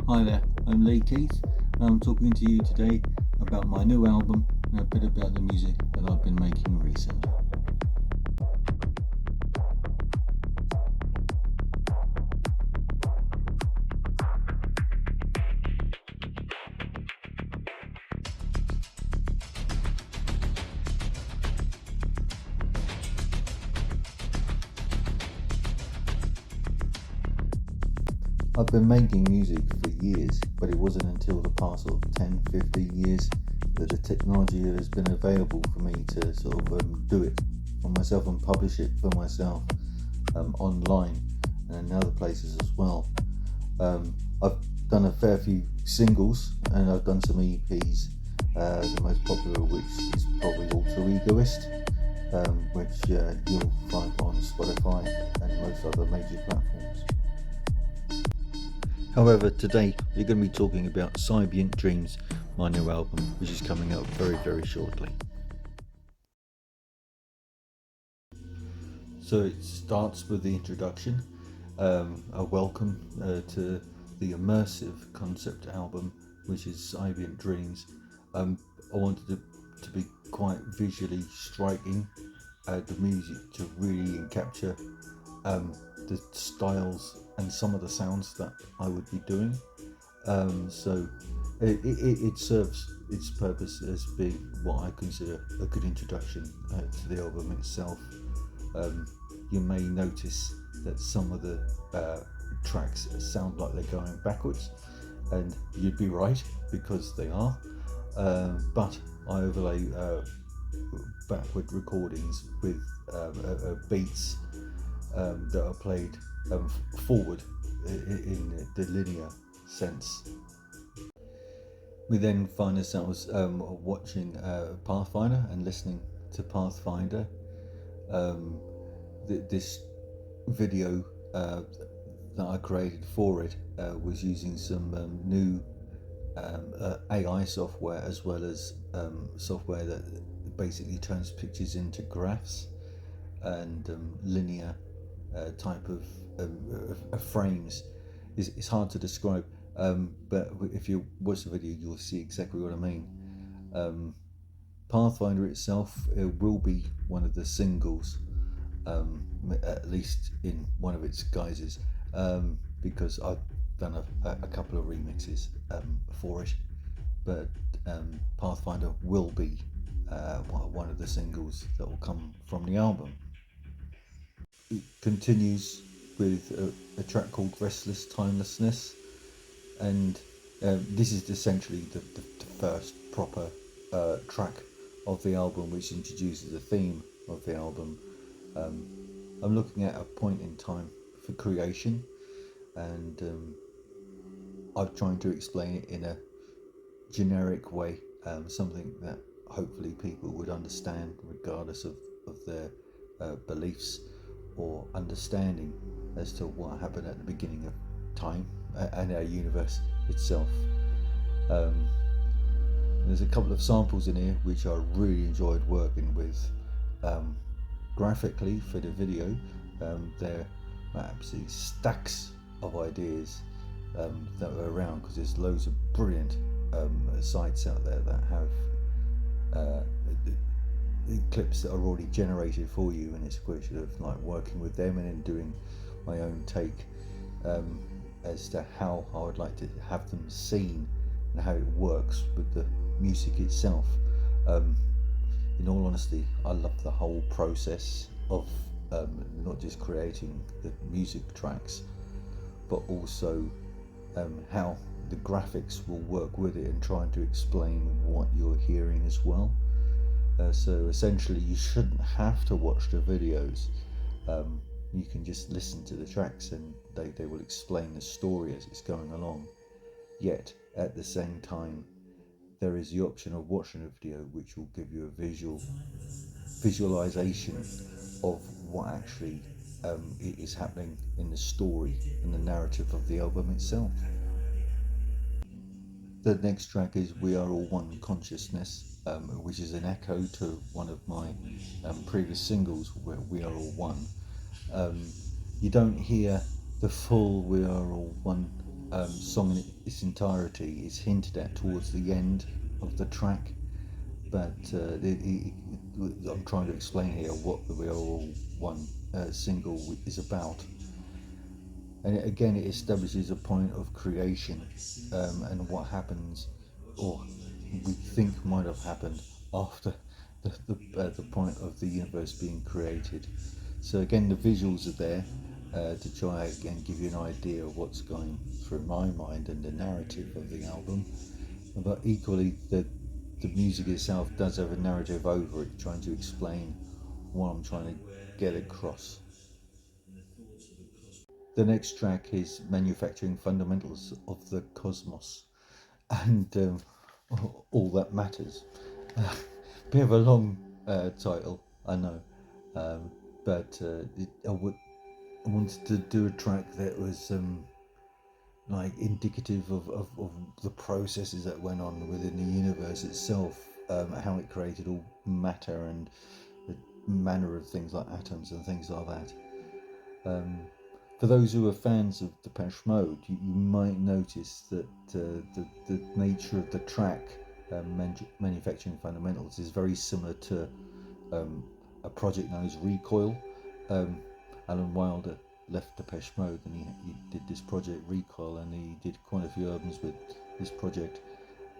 Hi there, I'm Lee Keith and I'm talking to you today about my new album and a bit about the music that I've been making recently. I've been making music for years, but it wasn't until the past sort of 10, 15 years that the technology has been available for me to sort of do it for myself and publish it for myself online and in other places as well. I've done a fair few singles and I've done some EPs, the most popular of which is probably Alter Egoist, which you'll find on Spotify and most other major platforms. However, today we're going to be talking about Psybient Dreams, my new album, which is coming out very, very shortly. So it starts with the introduction, a welcome to the immersive concept album, which is Psybient Dreams. I wanted to be quite visually striking, the music to really capture the styles and some of the sounds that I would be doing. So it serves its purpose as being what I consider a good introduction to the album itself. You may notice that some of the tracks sound like they're going backwards, and you'd be right because they are. But I overlay backward recordings with beats that are played forward in the linear sense. We then find ourselves watching Pathfinder and listening to Pathfinder. This video that I created for it was using some new AI software, as well as software that basically turns pictures into graphs and linear type of frames. It's hard to describe, but if you watch the video you'll see exactly what I mean. Pathfinder itself will be one of the singles, at least in one of its guises, because I've done a couple of remixes for it, but Pathfinder will be one of the singles that will come from the album. It continues with a track called Restless Timelessness, and this is essentially the first proper track of the album, which introduces the theme of the album. I'm looking at a point in time for creation, and I'm trying to explain it in a generic way, something that hopefully people would understand regardless of their beliefs or understanding as to what happened at the beginning of time and our universe itself. There's a couple of samples in here which I really enjoyed working with. Graphically for the video, there are absolutely stacks of ideas that are around, because there's loads of brilliant sites out there that have clips that are already generated for you, and it's a question of like working with them and then doing my own take as to how I would like to have them seen and how it works with the music itself. In all honesty, I love the whole process of not just creating the music tracks, but also how the graphics will work with it and trying to explain what you're hearing as well. So essentially you shouldn't have to watch the videos, you can just listen to the tracks and they will explain the story as it's going along. Yet at the same time there is the option of watching a video which will give you a visualization of what actually is happening in the story and the narrative of the album itself. The next track is We Are All One Consciousness, which is an echo to one of my previous singles, where We Are All One. You don't hear the full We Are All One song in its entirety is hinted at towards the end of the track, but I'm trying to explain here what the "We Are All One" single is about. And again, it establishes a point of creation, and what happens, or we think might have happened after the point of the universe being created. So again, the visuals are there to try and give you an idea of what's going through my mind and the narrative of the album. But equally, the music itself does have a narrative over it, trying to explain what I'm trying to get across. The next track is Manufacturing Fundamentals of the Cosmos, and All That Matters. Bit of a long title, I know, but I wanted to do a track that was like indicative of the processes that went on within the universe itself, how it created all matter and the manner of things like atoms and things like that. For those who are fans of Depeche Mode, you might notice that the nature of the track, Manufacturing Fundamentals, is very similar to a project known as Recoil. Alan Wilder left Depeche Mode and he did this project Recoil, and he did quite a few albums with this project.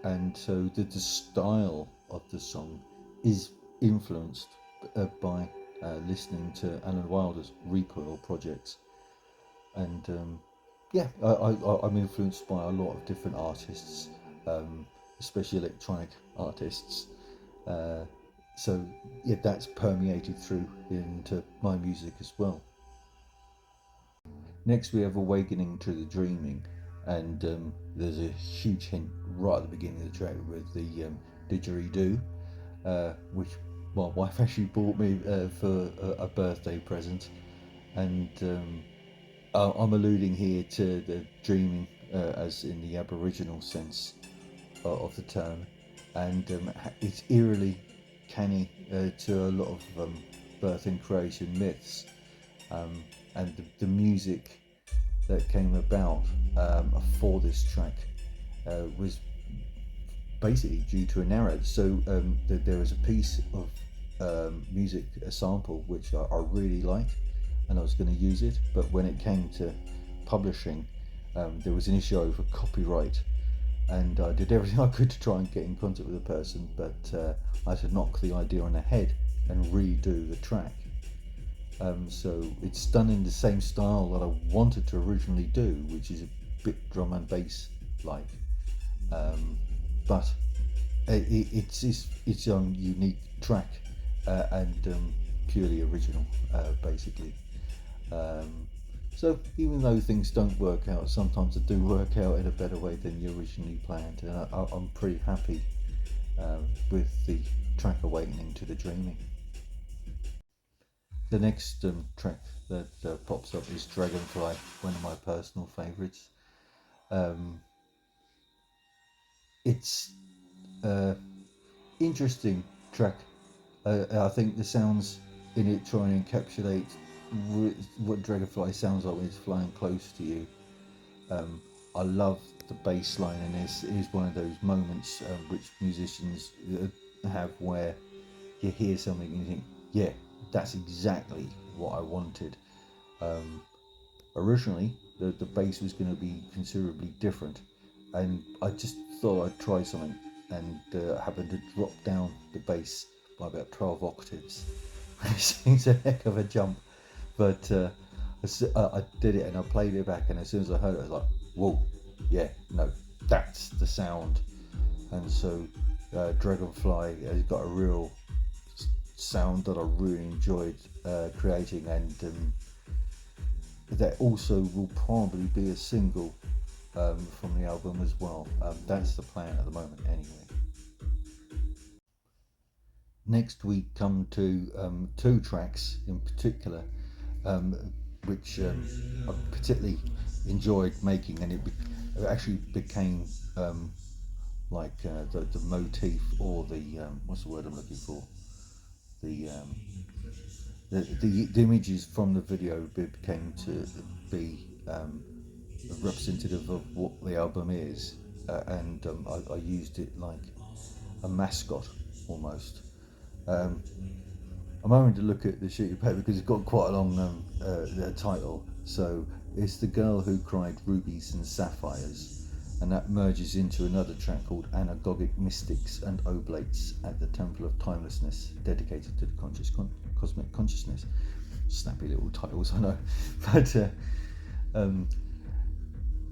And so the style of the song is influenced by listening to Alan Wilder's Recoil projects. And I'm influenced by a lot of different artists, especially electronic artists. So yeah, that's permeated through into my music as well. Next, we have Awakening to the Dreaming, and there's a huge hint right at the beginning of the track with the didgeridoo, which my wife actually bought me for a birthday present, and I'm alluding here to the dreaming as in the Aboriginal sense of the term, and it's eerily canny to a lot of birth and creation myths, and the music that came about for this track was basically due to a narrative. So there was a piece of music, a sample, which I really liked, and I was going to use it, but when it came to publishing, there was an issue over copyright, and I did everything I could to try and get in contact with the person, but I had to knock the idea on the head and redo the track. So it's done in the same style that I wanted to originally do, which is a bit drum and bass like, but it's its own unique track, and purely original, basically. So even though things don't work out, sometimes they do work out in a better way than you originally planned, and I'm pretty happy with the track Awakening to the Dreaming. The next track that pops up is Dragonfly, one of my personal favourites. It's interesting track. I think the sounds in it try and encapsulate what Dragonfly sounds like when it's flying close to you. I love the bass line, and this is one of those moments which musicians have where you hear something and you think, yeah, that's exactly what I wanted. Originally, the bass was going to be considerably different, and I just thought I'd try something, and happened to drop down the bass by about 12 octaves. It seems a heck of a jump, but I did it and I played it back, and as soon as I heard it, I was like, whoa, yeah, no, that's the sound. And so Dragonfly has got a real sound that I really enjoyed creating, and that also will probably be a single from the album as well. That's the plan at the moment anyway. Next we come to two tracks in particular, which I particularly enjoyed making, and it actually became like the motif, or the what's the word I'm looking for, the the images from the video became to be representative of what the album is, and I used it like a mascot almost. Um, I'm having to look at the sheet of paper because it's got quite a long title. So it's The Girl Who Cried Rubies and Sapphires, and that merges into another track called Anagogic Mystics and Oblates at the Temple of Timelessness, dedicated to the cosmic consciousness. Snappy little titles, I know. But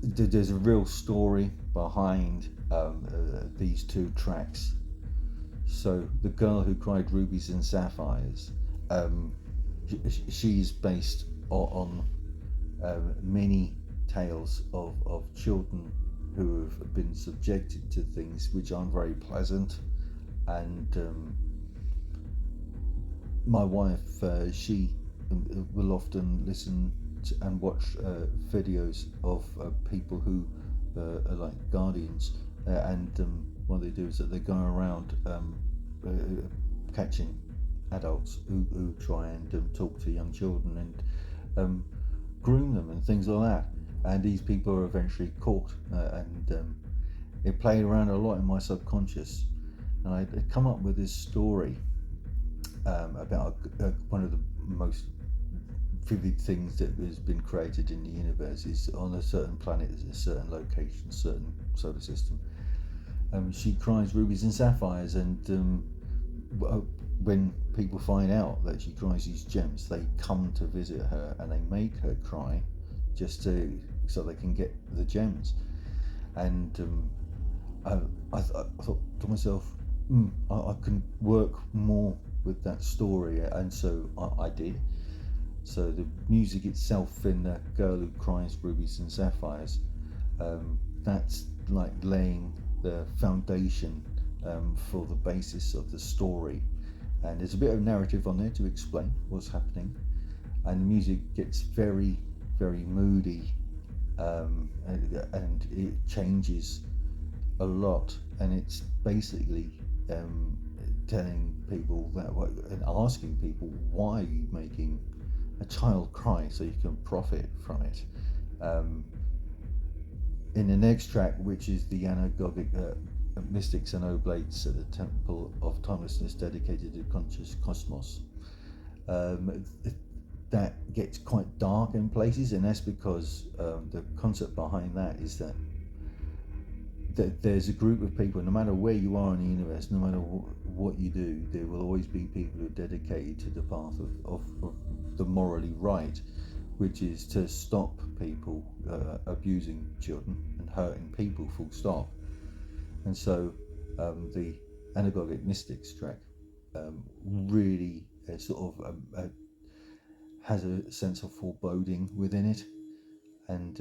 there's a real story behind these two tracks. So The Girl Who Cried Rubies and Sapphires, she's based on many tales of children who have been subjected to things which aren't very pleasant, and my wife, she will often listen to and watch videos of people who are like guardians, and what they do is that they go around catching adults who try and talk to young children and groom them and things like that. And these people are eventually caught, and it played around a lot in my subconscious. And I come up with this story about one of the most vivid things that has been created in the universe is on a certain planet, a certain location, a certain solar system. She cries rubies and sapphires, and when people find out that she cries these gems, they come to visit her and they make her cry just so they can get the gems. And I thought to myself, I can work more with that story, and so I did. So the music itself in The Girl Who Cries Rubies and Sapphires, that's like laying the foundation for the basis of the story. And there's a bit of narrative on there to explain what's happening, and the music gets very, very moody, and it changes a lot, and it's basically telling people that, and asking people, why are you making a child cry so you can profit from it? In the next track, which is the Anagogic Mystics and Oblates at the Temple of Timelessness, dedicated to conscious cosmos, that gets quite dark in places, and that's because the concept behind that is that there's a group of people, no matter where you are in the universe, no matter what you do, there will always be people who are dedicated to the path of the morally right, which is to stop people abusing children and hurting people, full stop. And so the Anagogic Mystics track really sort of has a sense of foreboding within it, and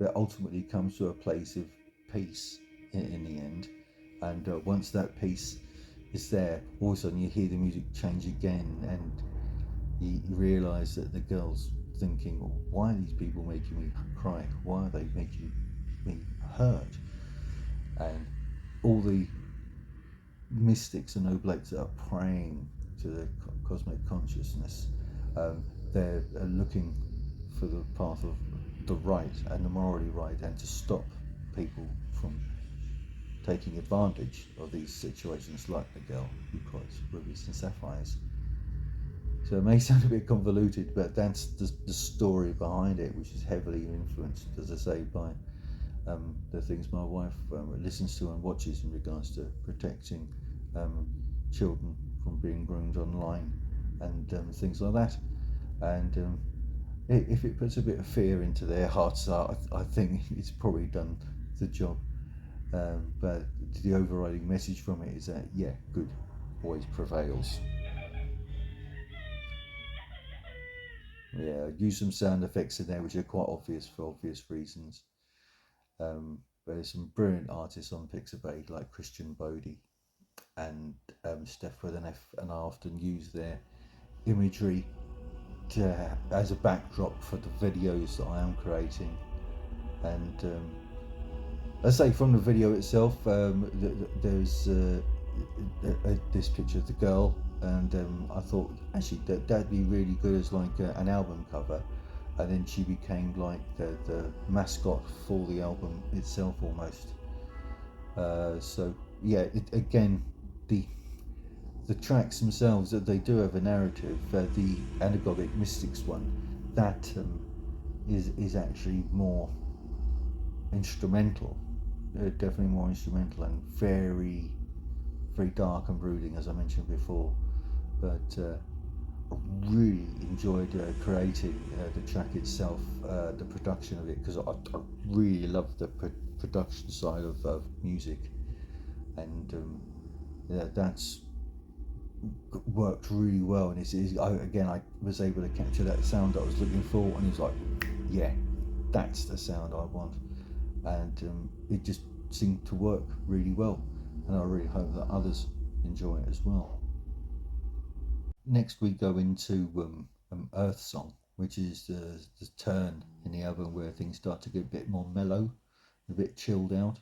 it ultimately comes to a place of peace in the end. And once that peace is there, all of a sudden you hear the music change again, and you realise that the girl's thinking, why are these people making me cry? Why are they making me hurt? And all the mystics and oblates that are praying to the cosmic consciousness, they're looking for the path of the right and the morally right, and to stop people from taking advantage of these situations, like the girl who cries rubies and sapphires. So it may sound a bit convoluted, but that's the story behind it, which is heavily influenced, as I say, by the things my wife listens to and watches in regards to protecting children from being groomed online and things like that. And if it puts a bit of fear into their hearts, I think it's probably done the job. But the overriding message from it is that, yeah, good always prevails. Yeah, use some sound effects in there which are quite obvious for obvious reasons. But there's some brilliant artists on Pixabay like Christian Bodie and Steph with an F, and I often use their imagery as a backdrop for the videos that I am creating. And let's say from the video itself, there's this picture of the girl, and I thought actually that'd be really good as like an album cover. and then she became like the mascot for the album itself almost. So yeah, again, the tracks themselves, that they do have a narrative. The Anagogic Mystics one, that is actually more instrumental, definitely more instrumental, and very very dark and brooding, as I mentioned before. But I really enjoyed creating the track itself, the production of it, because I really love the production side of music, and yeah, that's worked really well. And again, I was able to capture that sound that I was looking for, and it's like, yeah, that's the sound I want, and it just seemed to work really well, and I really hope that others enjoy it as well. Next, we go into Earth Song, which is the turn in the album where things start to get a bit more mellow, a bit chilled out.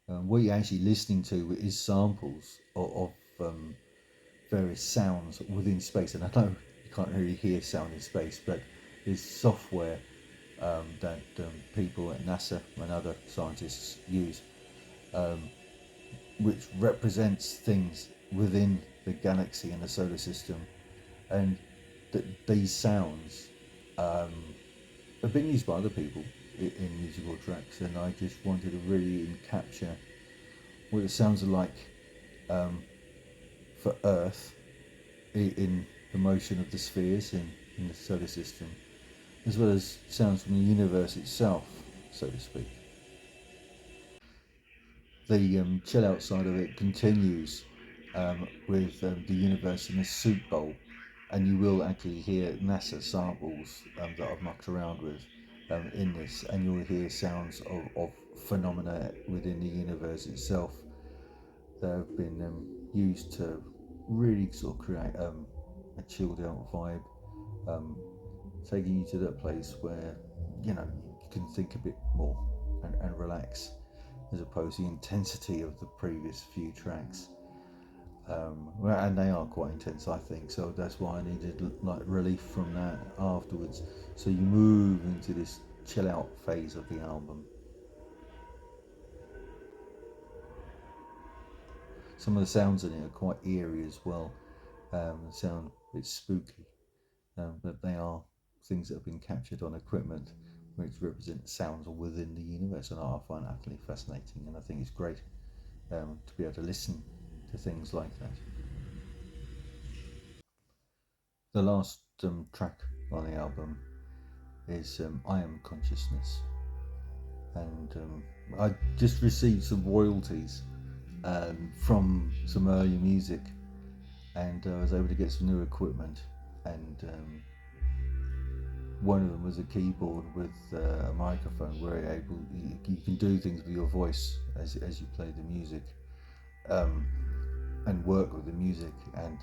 What you're actually listening to is samples of various sounds within space, and I know you can't really hear sound in space, but there's software that people at NASA and other scientists use, which represents things within the galaxy and the solar system, and these sounds have been used by other people in musical tracks, and I just wanted to really capture what it sounds like for Earth in the motion of the spheres in the solar system, as well as sounds from the universe itself, so to speak. The chill out side of it continues with the universe in a soup bowl, and you will actually hear NASA samples that I've mucked around with in this, and you'll hear sounds of phenomena within the universe itself that have been used to really sort of create a chilled out vibe, um, taking you to that place where you can think a bit more and relax, as opposed to the intensity of the previous few tracks. And they are quite intense, I think. So that's why I needed like relief from that afterwards. So you move into this chill out phase of the album. Some of the sounds in it are quite eerie as well. Sound a bit spooky, but they are things that have been captured on equipment which represent sounds within the universe, and I find that utterly fascinating, and I think it's great to be able to listen to things like that. The last track on the album is I Am Consciousness, and I just received some royalties from some early music, and I was able to get some new equipment, and one of them was a keyboard with a microphone where you can do things with your voice as you play the music, and work with the music, and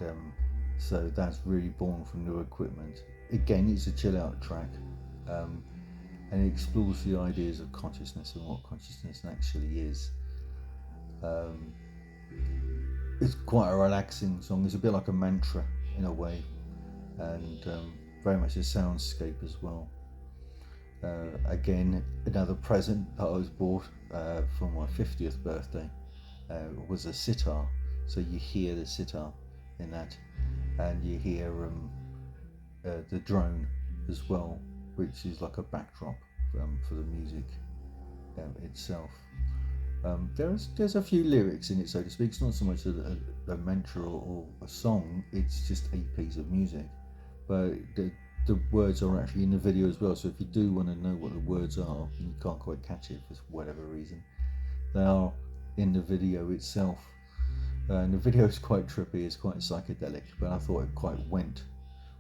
so that's really born from new equipment. Again, it's a chill out track, um, and it explores the ideas of consciousness and what consciousness actually is. Um, it's quite a relaxing song. It's a bit like a mantra in a way, and very much a soundscape as well. Again, another present that I was bought for my 50th birthday was a sitar. So you hear the sitar in that, and you hear the drone as well, which is like a backdrop for the music itself. There's a few lyrics in it, so to speak. It's not so much a mantra or a song, it's just a piece of music. But the words are actually in the video as well, so if you do want to know what the words are and you can't quite catch it for whatever reason, they are in the video itself. And the video is quite trippy, it's quite psychedelic, but I thought it quite went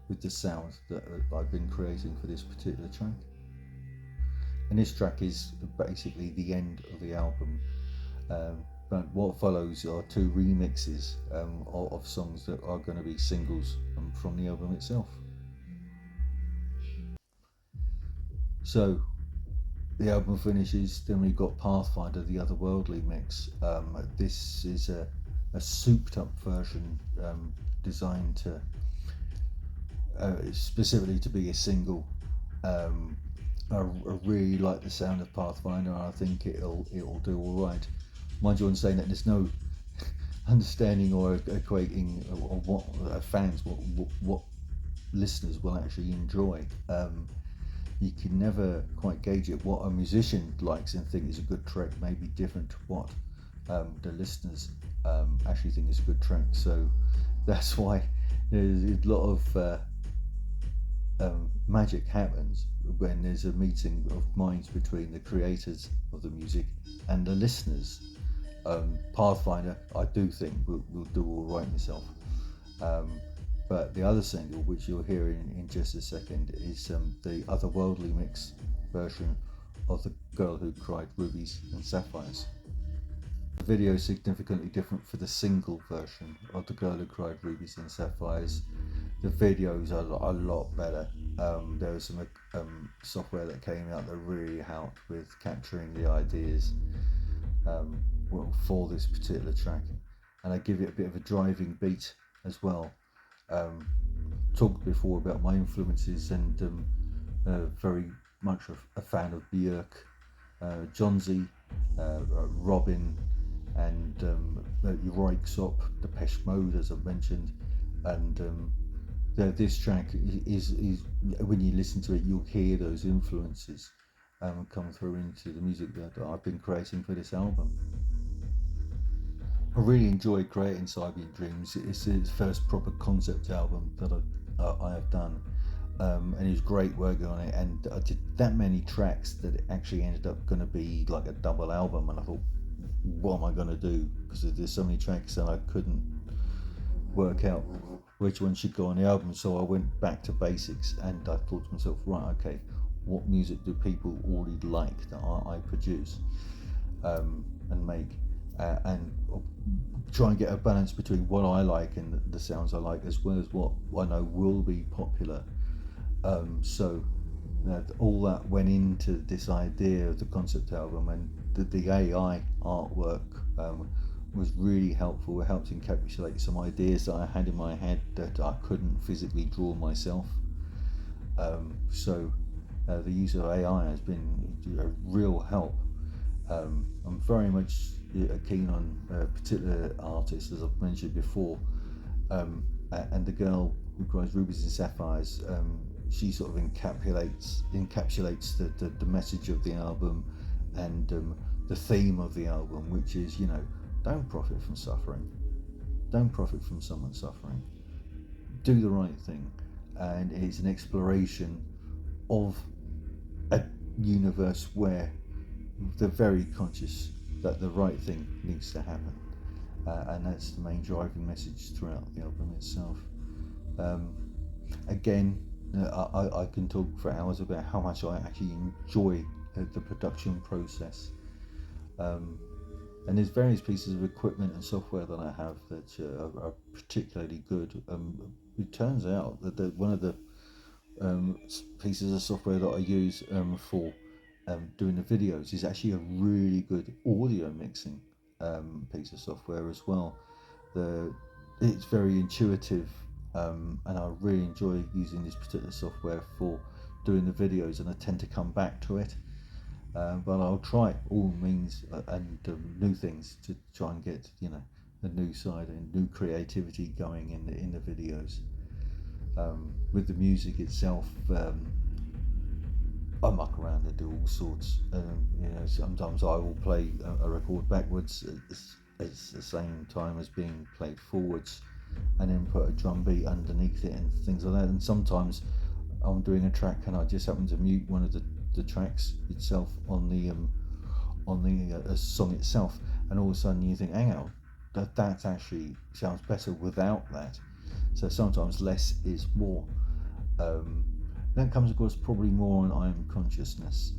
with the sound that I've been creating for this particular track. And this track is basically the end of the album. But what follows are two remixes of songs that are going to be singles from the album itself. So the album finishes, then we've got Pathfinder, the Otherworldly mix. This is a souped up version designed to specifically to be a single, Um, I really like the sound of Pathfinder, and I think it'll do all right. Mind you, on saying that there's no understanding or equating or what fans, what listeners will actually enjoy. You can never quite gauge it. What a musician likes and thinks is a good track may be different to what the listeners actually think is a good track. So that's why there's a lot of magic happens when there's a meeting of minds between the creators of the music and the listeners. Pathfinder, I do think will do all right myself. Um, but the other single, which you'll hear in just a second, is the otherworldly mix version of The Girl Who Cried Rubies and Sapphires. The video is significantly different for the single version of The Girl Who Cried Rubies and Sapphires. The videos are a lot better. There was some software that came out that really helped with capturing the ideas for this particular track, and I give it a bit of a driving beat as well. Talked before about my influences, and very much a fan of Björk, Johnsy, Robin, and Röyksopp, Depeche Mode, as I've mentioned, and this track is when you listen to it, you'll hear those influences come through into the music that I've been creating for this album. I really enjoyed creating Psybient Dreams. It's its first proper concept album that I have done, and it was great working on it. And I did that many tracks that it actually ended up going to be like a double album. And I thought, what am I going to do? Because there's so many tracks that I couldn't work out which one should go on the album. So I went back to basics, and I thought to myself, right, okay, what music do people already like that I produce and make? And try and get a balance between what I like and the sounds I like, as well as what I know will be popular. So all that went into this idea of the concept album, and the AI artwork was really helpful. It helped encapsulate some ideas that I had in my head that I couldn't physically draw myself. So the use of AI has been a real help. I'm very much keen on particular artists, as I've mentioned before, and the girl who cries Rubies and Sapphires, she sort of encapsulates the message of the album, and the theme of the album, which is, don't profit from suffering, don't profit from someone suffering, do the right thing. And it's an exploration of a universe where they're very conscious that the right thing needs to happen, and that's the main driving message throughout the album itself. Again, I can talk for hours about how much I actually enjoy the production process, and there's various pieces of equipment and software that I have that are particularly good. It turns out that one of the pieces of software that I use for doing the videos is actually a really good audio mixing piece of software as well. It's very intuitive, and I really enjoy using this particular software for doing the videos, and I tend to come back to it. But I'll try all means and new things to try and get a new side and new creativity going in the videos. With the music itself, I muck around and do all sorts. Sometimes I will play a record backwards at the same time as being played forwards, and then put a drum beat underneath it and things like that. And sometimes I'm doing a track and I just happen to mute one of the tracks itself on the song itself, and all of a sudden you think, hang on, that actually sounds better without that. So sometimes less is more. That comes across probably more on I Am Consciousness,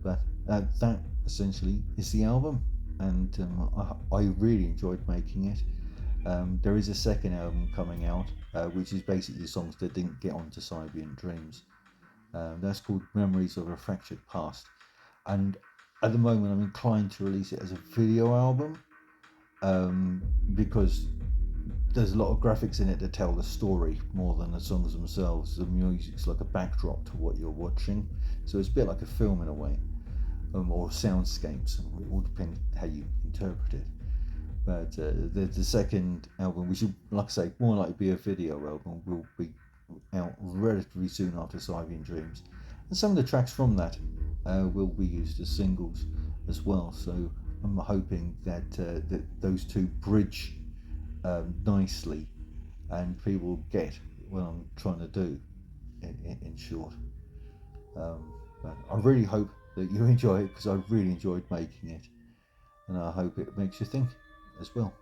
but that essentially is the album, and I really enjoyed making it. There is a second album coming out, which is basically songs that didn't get onto Psybient Dreams. That's called Memories of a Fractured Past, and at the moment I'm inclined to release it as a video album, because there's a lot of graphics in it that tell the story more than the songs themselves. The music's like a backdrop to what you're watching, so it's a bit like a film in a way, or soundscapes. It all depends how you interpret it. But the second album, which will, like I say, more likely be a video album, will be out relatively soon after Psybient Dreams, and some of the tracks from that will be used as singles as well. So I'm hoping that that those two bridge nicely, and people get what I'm trying to do. In short, but I really hope that you enjoy it, because I really enjoyed making it, and I hope it makes you think as well.